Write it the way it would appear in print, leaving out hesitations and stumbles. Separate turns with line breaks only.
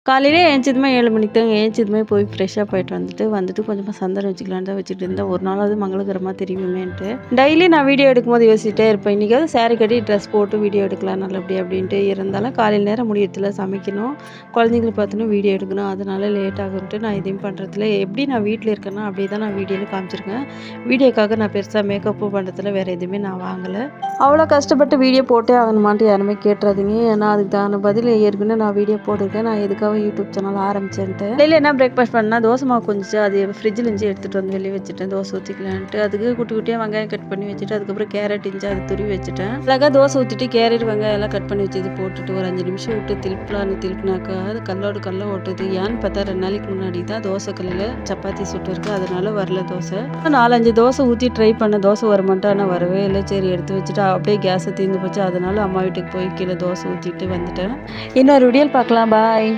காலையிலே ஏஞ்சதுமே 7 மணிக்கு தாங்க ஏஞ்சதுமே போய் ஃப்ரெஷ்ஷாக போயிட்டு வந்துட்டு கொஞ்சமாக சந்தனம் வச்சுக்கலான்னு தான் வச்சுட்டு இருந்தேன். ஒரு நாளாவது மங்களகரமாக தெரியுமேன்ட்டு. டெய்லி நான் வீடியோ எடுக்கும்போது யோசிச்சுட்டே இருப்பேன். இன்றைக்காவது சாரி கட்டி ட்ரெஸ் போட்டு வீடியோ எடுக்கலாம் நல்லபடியா அப்படின்ட்டு. இருந்தாலும் காலையில் நேரம் முடியறதில்ல, சமைக்கணும், குழந்தைங்கள பார்த்துணும், வீடியோ எடுக்கணும். அதனால லேட் ஆகும்ட்டு நான் எதையும் பண்ணுறதில்ல. எப்படி நான் வீட்டில் இருக்கேன்னா அப்படியே தான் நான் வீடியோவில் காமிச்சிருக்கேன். வீடியோக்காக நான் பெருசாக மேக்கப்பும் பண்ணுறதில்ல, வேறு எதுவுமே நான் வாங்கலை. அவ்வளோ கஷ்டப்பட்டு வீடியோ போட்டே ஆகணுமான்ட்டு யாருமே கேட்டுறாதீங்க. ஏன்னா அதுக்கு தான பதில் ஏற்கனவே நான் வீடியோ போட்டிருக்கேன். நான் எதுக்காக யூடியூப் சேனல் ஆரம்பிச்சேன்ட்டு. வெளியில் என்ன பிரேக்ஃபாஸ்ட் பண்ணால் தோசை மாவு கொஞ்சம் அது ஃப்ரிட்ஜில் இருந்து எடுத்துகிட்டு வந்து வெளியே வச்சுட்டேன், தோசை ஊற்றிக்கலான்ட்டு. அதுக்கு குட்டி குட்டியாக வெங்காயம் கட் பண்ணி வச்சுட்டு அதுக்கப்புறம் கேரட் இஞ்சி அது துருவி வச்சுட்டேன். அழகாக தோசை ஊற்றிட்டு கேரட் வெங்காயம் எல்லாம் கட் பண்ணி வச்சு போட்டுட்டு ஒரு 5 நிமிஷம் விட்டு திருப்பினாக்கா அது கல்லோடு கல்ல ஓட்டுது. ஏன்னு பார்த்தா 2 நாளைக்கு முன்னாடி தான் தோசை கல்லில் சப்பாத்தி சுட்டுருக்கு, அதனால வரல தோசை. 4-5 தோசை ஊற்றி ட்ரை பண்ண தோசை வரமாட்டேன், ஆனால் வரவே இல்லை. சரி எடுத்து வச்சுட்டு அப்படியே கேஸை தீர்ந்து போச்சு. அதனால அம்மா வீட்டுக்கு போய் கீழே தோசை ஊற்றிட்டு வந்துட்டேன். இன்னொரு வீடியோவில் பார்க்கலாம். பாய்.